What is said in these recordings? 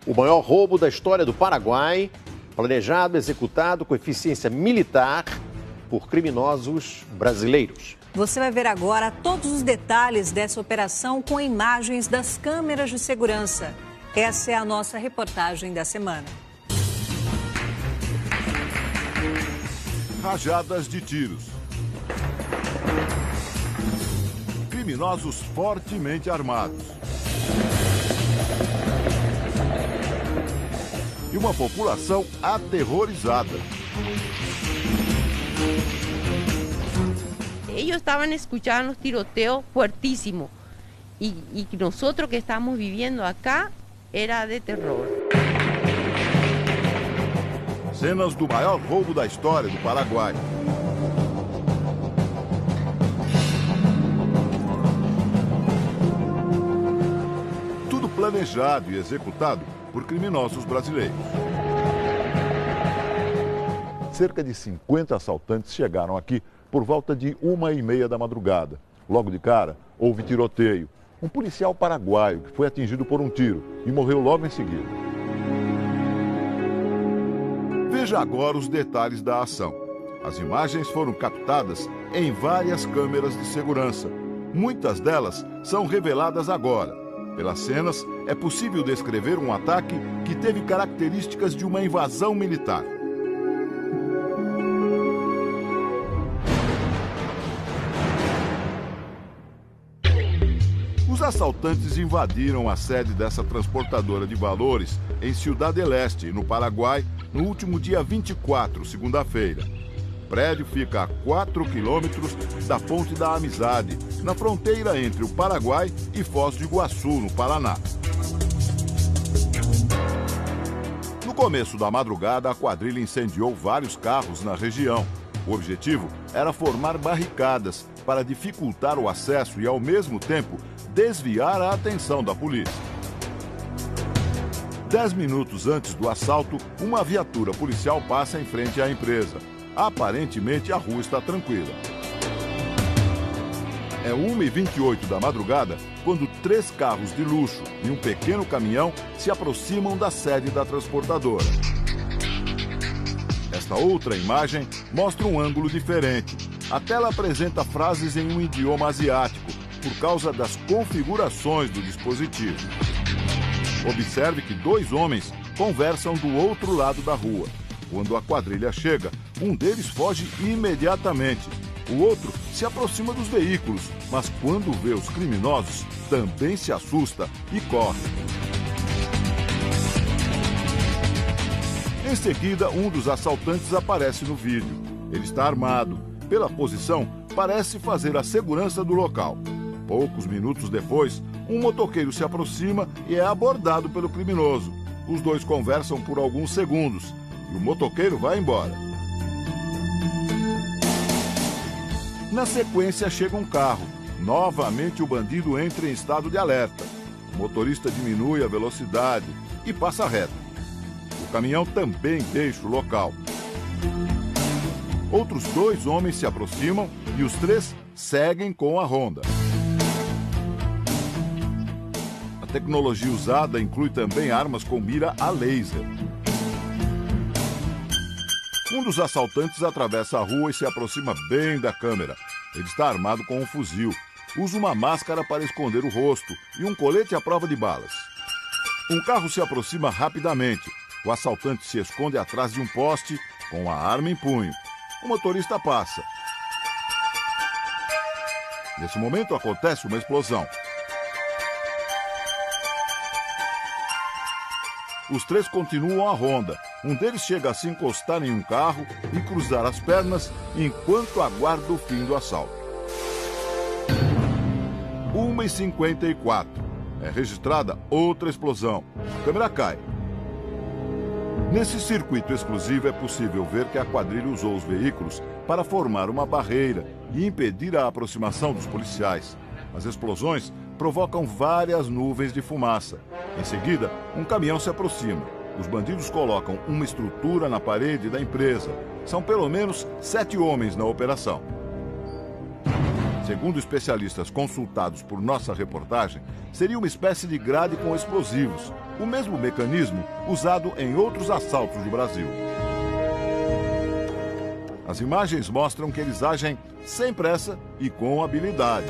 O maior roubo da história do Paraguai, planejado, executado com eficiência militar por criminosos brasileiros. Você vai ver agora todos os detalhes dessa operação com imagens das câmeras de segurança. Essa é a nossa reportagem da semana. Rajadas de tiros. Criminosos fortemente armados. E uma população aterrorizada. Ellos estaban escuchando los tiroteos fuertísimos y nosotros que estamos viviendo acá era de terror. Cenas do maior roubo da história do Paraguai. Tudo planejado e executado por criminosos brasileiros. Cerca de 50 assaltantes chegaram aqui por volta de 1h30 da madrugada. Logo de cara, houve tiroteio. Um policial paraguaio que foi atingido por um tiro e morreu logo em seguida. Veja agora os detalhes da ação. As imagens foram captadas em várias câmeras de segurança. Muitas delas são reveladas agora. Pelas cenas, é possível descrever um ataque que teve características de uma invasão militar. Os assaltantes invadiram a sede dessa transportadora de valores em Ciudad del Este, no Paraguai, no último dia 24, segunda-feira. O prédio fica a 4 quilômetros da Ponte da Amizade, na fronteira entre o Paraguai e Foz do Iguaçu, no Paraná. No começo da madrugada, a quadrilha incendiou vários carros na região. O objetivo era formar barricadas para dificultar o acesso e, ao mesmo tempo, desviar a atenção da polícia. 10 minutos antes do assalto, uma viatura policial passa em frente à empresa. Aparentemente, a rua está tranquila. É 1h28 da madrugada quando 3 carros de luxo e um pequeno caminhão se aproximam da sede da transportadora. Esta outra imagem mostra um ângulo diferente. A tela apresenta frases em um idioma asiático, por causa das configurações do dispositivo. Observe que 2 homens conversam do outro lado da rua. Quando a quadrilha chega, um deles foge imediatamente. O outro se aproxima dos veículos, mas quando vê os criminosos, também se assusta e corre. Em seguida, um dos assaltantes aparece no vídeo. Ele está armado. Pela posição, parece fazer a segurança do local. Poucos minutos depois, um motoqueiro se aproxima e é abordado pelo criminoso. Os dois conversam por alguns segundos e o motoqueiro vai embora. Na sequência, chega um carro. Novamente, o bandido entra em estado de alerta. O motorista diminui a velocidade e passa reto. O caminhão também deixa o local. Outros 2 homens se aproximam e os 3 seguem com a Honda. A tecnologia usada inclui também armas com mira a laser. Um dos assaltantes atravessa a rua e se aproxima bem da câmera. Ele está armado com um fuzil, usa uma máscara para esconder o rosto e um colete à prova de balas. Um carro se aproxima rapidamente. O assaltante se esconde atrás de um poste com a arma em punho. O motorista passa. Nesse momento acontece uma explosão. Os 3 continuam a ronda. Um deles chega a se encostar em um carro e cruzar as pernas enquanto aguarda o fim do assalto. 1h54. É registrada outra explosão. A câmera cai. Nesse circuito explosivo é possível ver que a quadrilha usou os veículos para formar uma barreira e impedir a aproximação dos policiais. As explosões provocam várias nuvens de fumaça. Em seguida, um caminhão se aproxima. Os bandidos colocam uma estrutura na parede da empresa. São pelo menos 7 homens na operação. Segundo especialistas consultados por nossa reportagem, seria uma espécie de grade com explosivos. O mesmo mecanismo usado em outros assaltos do Brasil. As imagens mostram que eles agem sem pressa e com habilidade.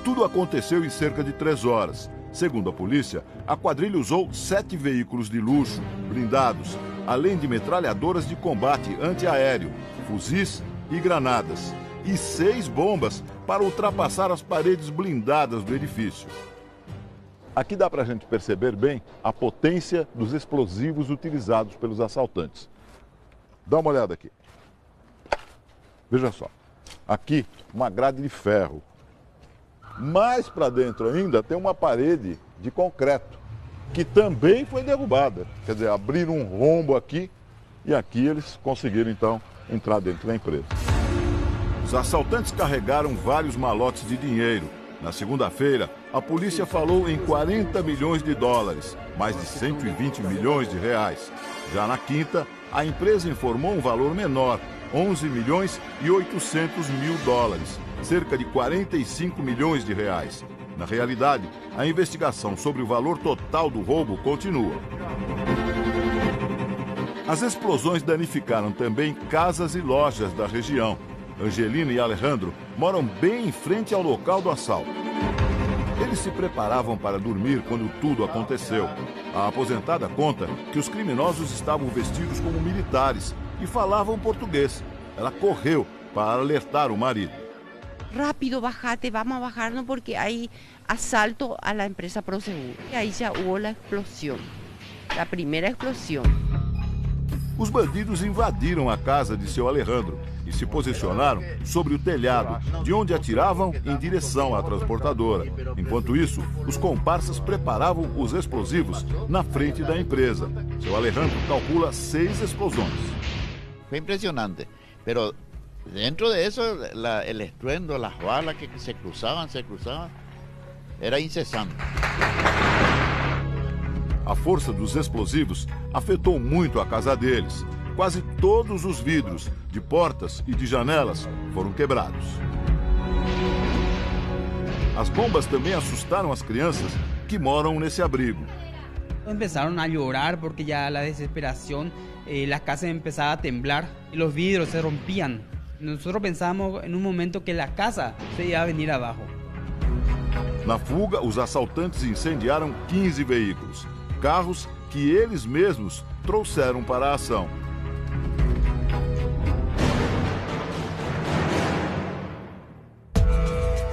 Tudo aconteceu em cerca de 3 horas. Segundo a polícia, a quadrilha usou 7 veículos de luxo, blindados, além de metralhadoras de combate antiaéreo, fuzis e granadas, e 6 bombas para ultrapassar as paredes blindadas do edifício. Aqui dá para a gente perceber bem a potência dos explosivos utilizados pelos assaltantes. Dá uma olhada aqui. Veja só. Aqui, uma grade de ferro. Mais para dentro ainda tem uma parede de concreto, que também foi derrubada. Quer dizer, abriram um rombo aqui e aqui eles conseguiram então entrar dentro da empresa. Os assaltantes carregaram vários malotes de dinheiro. Na segunda-feira, a polícia falou em 40 milhões de dólares, mais de 120 milhões de reais. Já na quinta, a empresa informou um valor menor, 11 milhões e 800 mil dólares, cerca de 45 milhões de reais. Na realidade, a investigação sobre o valor total do roubo continua. As explosões danificaram também casas e lojas da região. Angelina e Alejandro moram bem em frente ao local do assalto. Eles se preparavam para dormir quando tudo aconteceu. A aposentada conta que os criminosos estavam vestidos como militares e falavam português. Ela correu para alertar o marido. Rápido, bajate, vamos a bajarnos porque hay asalto a la empresa Prosegur. Y ahí ya hubo la explosión, la primera explosión. Os bandidos invadiram a casa de seu Alejandro e se posicionaram sobre o telhado, de onde atiravam em direção à transportadora. Enquanto isso, os comparsas preparavam os explosivos na frente da empresa. Seu Alejandro calcula 6 explosões. Foi impressionante, pero dentro de eso el estruendo, las balas que se cruzaban, era incesante. A força dos explosivos afetou muito a casa deles. Quase todos os vidros de portas e de janelas foram quebrados. As bombas também assustaram as crianças que moram nesse abrigo. Empezaron a llorar porque ya la desesperación, la casa empezaba a temblar y los vidrios se rompían. Nosotros pensábamos en un momento que la casa se iba a venir abajo. Na fuga, os assaltantes incendiaram 15 veículos, carros que eles mesmos trouxeram para a ação.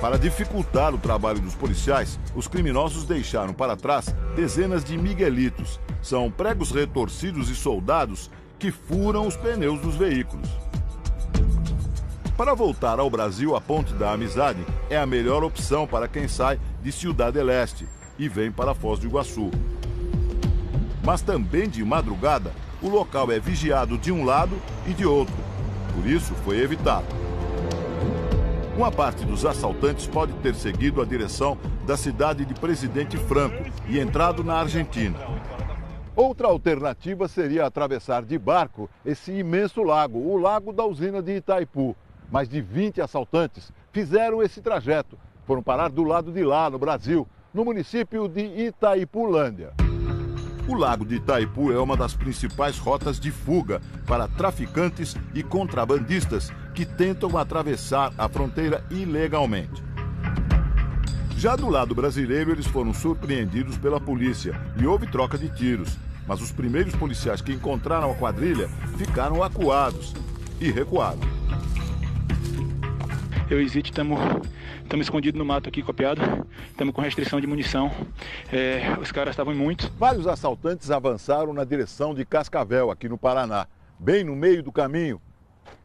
Para dificultar o trabalho dos policiais, os criminosos deixaram para trás dezenas de miguelitos. São pregos retorcidos e soldados que furam os pneus dos veículos. Para voltar ao Brasil, a Ponte da Amizade é a melhor opção para quem sai de Ciudad del Este e vem para Foz do Iguaçu. Mas também de madrugada, o local é vigiado de um lado e de outro. Por isso, foi evitado. Uma parte dos assaltantes pode ter seguido a direção da cidade de Presidente Franco e entrado na Argentina. Outra alternativa seria atravessar de barco esse imenso lago, o Lago da Usina de Itaipu. Mais de 20 assaltantes fizeram esse trajeto. Foram parar do lado de lá, no Brasil, no município de Itaipulândia. O Lago de Itaipu é uma das principais rotas de fuga para traficantes e contrabandistas que tentam atravessar a fronteira ilegalmente. Já do lado brasileiro, eles foram surpreendidos pela polícia e houve troca de tiros. Mas os primeiros policiais que encontraram a quadrilha ficaram acuados e recuaram. Eu e o Zit estamos escondidos no mato aqui, copiado. Estamos com restrição de munição. Os caras estavam em muitos. Vários assaltantes avançaram na direção de Cascavel, aqui no Paraná, bem no meio do caminho.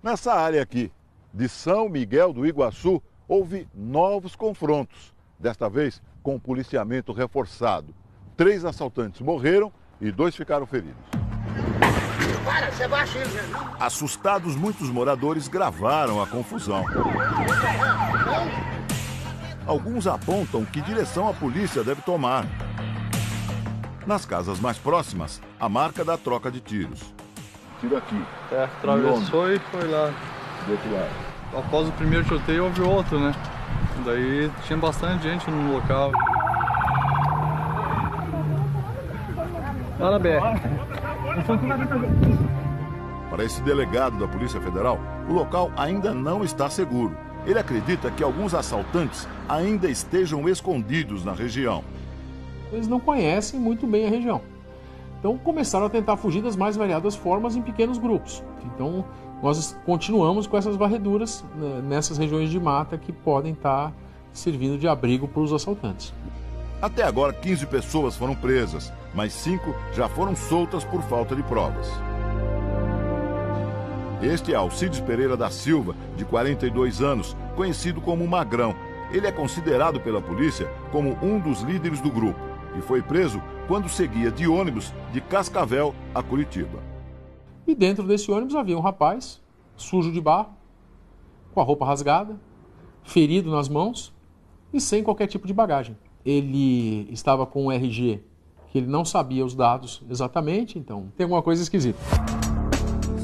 Nessa área aqui, de São Miguel do Iguaçu, houve novos confrontos. Desta vez, com policiamento reforçado. 3 assaltantes morreram e 2 ficaram feridos. Assustados, muitos moradores gravaram a confusão. Alguns apontam que direção a polícia deve tomar. Nas casas mais próximas, a marca da troca de tiros. Tiro aqui. Atravessou e foi lá. Do outro lado. Após o primeiro tiroteio, houve outro, né? Daí tinha bastante gente no local. Lá na BR. Para esse delegado da Polícia Federal, o local ainda não está seguro. Ele acredita que alguns assaltantes ainda estejam escondidos na região. Eles não conhecem muito bem a região. Então começaram a tentar fugir das mais variadas formas em pequenos grupos. Então nós continuamos com essas varreduras nessas regiões de mata que podem estar servindo de abrigo para os assaltantes. Até agora, 15 pessoas foram presas, mas 5 já foram soltas por falta de provas. Este é Alcides Pereira da Silva, de 42 anos, conhecido como Magrão. Ele é considerado pela polícia como um dos líderes do grupo e foi preso quando seguia de ônibus de Cascavel a Curitiba. E dentro desse ônibus havia um rapaz, sujo de barro, com a roupa rasgada, ferido nas mãos e sem qualquer tipo de bagagem. Ele estava com um RG que ele não sabia os dados exatamente, então tem alguma coisa esquisita.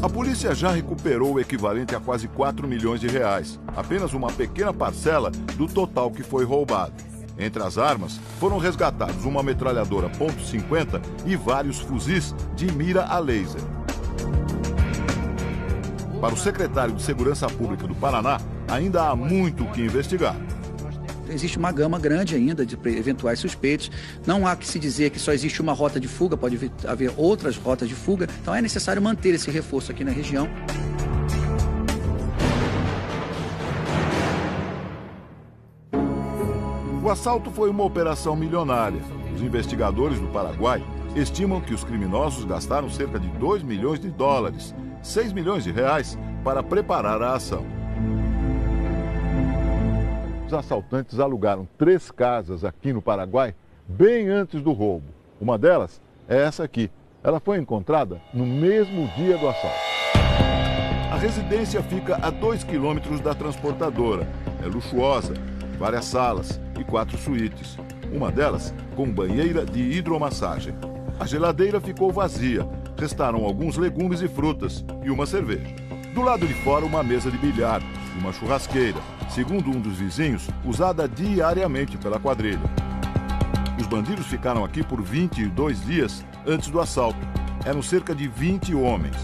A polícia já recuperou o equivalente a quase 4 milhões de reais, apenas uma pequena parcela do total que foi roubado. Entre as armas, foram resgatados uma metralhadora .50 e vários fuzis de mira a laser. Para o secretário de Segurança Pública do Paraná, ainda há muito o que investigar. Existe uma gama grande ainda de eventuais suspeitos. Não há que se dizer que só existe uma rota de fuga, pode haver outras rotas de fuga. Então é necessário manter esse reforço aqui na região. O assalto foi uma operação milionária. Os investigadores do Paraguai estimam que os criminosos gastaram cerca de 2 milhões de dólares, 6 milhões de reais, para preparar a ação. Os assaltantes alugaram 3 casas aqui no Paraguai bem antes do roubo. Uma delas é essa aqui. Ela foi encontrada no mesmo dia do assalto. A residência fica a 2 quilômetros da transportadora. É luxuosa, várias salas e 4 suítes. Uma delas com banheira de hidromassagem. A geladeira ficou vazia. Restaram alguns legumes e frutas e uma cerveja. Do lado de fora, uma mesa de bilhar e uma churrasqueira, segundo um dos vizinhos, usada diariamente pela quadrilha. Os bandidos ficaram aqui por 22 dias antes do assalto. Eram cerca de 20 homens.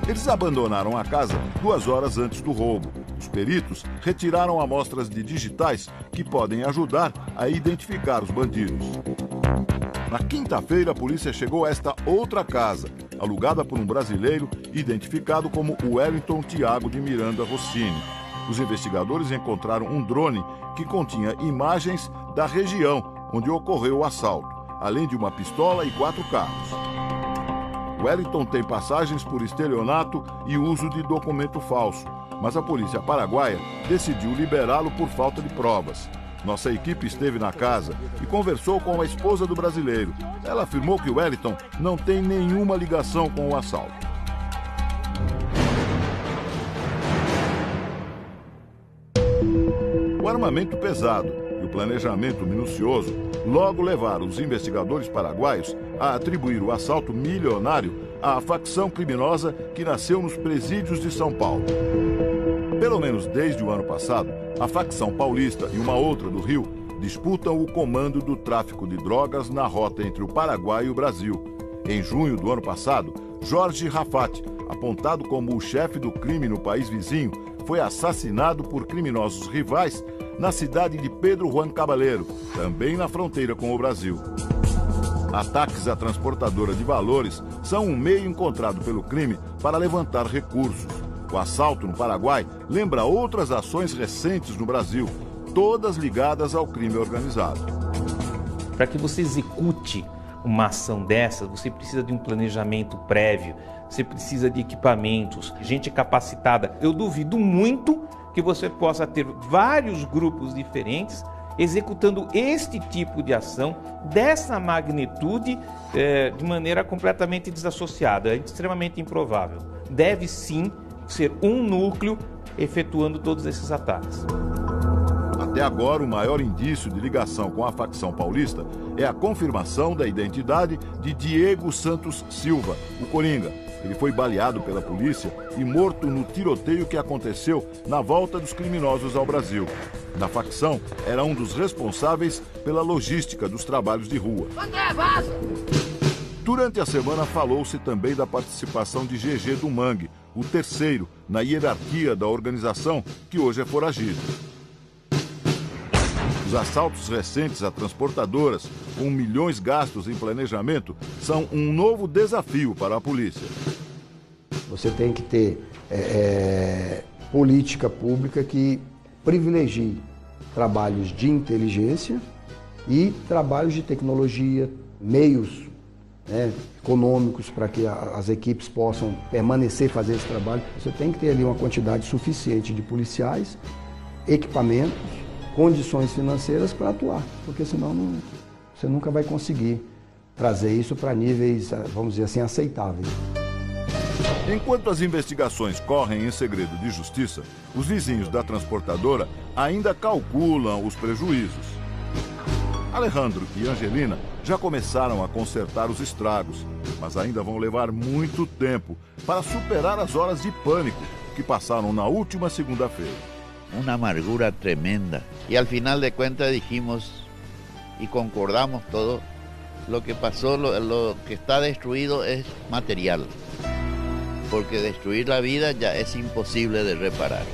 Eles abandonaram a casa 2 horas antes do roubo. Os peritos retiraram amostras de digitais que podem ajudar a identificar os bandidos. Na quinta-feira, a polícia chegou a esta outra casa, alugada por um brasileiro identificado como Wellington Tiago de Miranda Rossini. Os investigadores encontraram um drone que continha imagens da região onde ocorreu o assalto, além de uma pistola e 4 carros. Wellington tem passagens por estelionato e uso de documento falso, mas a polícia paraguaia decidiu liberá-lo por falta de provas. Nossa equipe esteve na casa e conversou com a esposa do brasileiro. Ela afirmou que Wellington não tem nenhuma ligação com o assalto. O armamento pesado e o planejamento minucioso logo levaram os investigadores paraguaios a atribuir o assalto milionário à facção criminosa que nasceu nos presídios de São Paulo. Pelo menos desde o ano passado, a facção paulista e uma outra do Rio disputam o comando do tráfico de drogas na rota entre o Paraguai e o Brasil. Em junho do ano passado, Jorge Rafati, apontado como o chefe do crime no país vizinho, foi assassinado por criminosos rivais na cidade de Pedro Juan Caballero, também na fronteira com o Brasil. Ataques à transportadora de valores são um meio encontrado pelo crime para levantar recursos. O assalto no Paraguai lembra outras ações recentes no Brasil, todas ligadas ao crime organizado. Para que você execute uma ação dessa, você precisa de um planejamento prévio, você precisa de equipamentos, gente capacitada. Eu duvido muito que você possa ter vários grupos diferentes executando este tipo de ação, dessa magnitude, de maneira completamente desassociada. É extremamente improvável. Deve sim ser um núcleo efetuando todos esses ataques. Até agora, o maior indício de ligação com a facção paulista é a confirmação da identidade de Diego Santos Silva, o Coringa, Ele foi baleado pela polícia e morto no tiroteio que aconteceu na volta dos criminosos ao Brasil. Na facção, era um dos responsáveis pela logística dos trabalhos de rua. Durante a semana falou-se também da participação de GG do Mangue, o terceiro na hierarquia da organização, que hoje é foragido. Os assaltos recentes a transportadoras, com milhões gastos em planejamento, são um novo desafio para a polícia. Você tem que ter política pública que privilegie trabalhos de inteligência e trabalhos de tecnologia, meios econômicos para que as equipes possam permanecer fazer esse trabalho. Você tem que ter ali uma quantidade suficiente de policiais, equipamentos, condições financeiras para atuar, porque senão você nunca vai conseguir trazer isso para níveis, vamos dizer assim, aceitáveis. Enquanto as investigações correm em segredo de justiça, os vizinhos da transportadora ainda calculam os prejuízos. Alejandro e Angelina já começaram a consertar os estragos, mas ainda vão levar muito tempo para superar as horas de pânico que passaram na última segunda-feira. Una amargura tremenda. Y al final de cuentas dijimos y concordamos todo, lo que pasó, lo que está destruido es material, porque destruir la vida ya es imposible de reparar.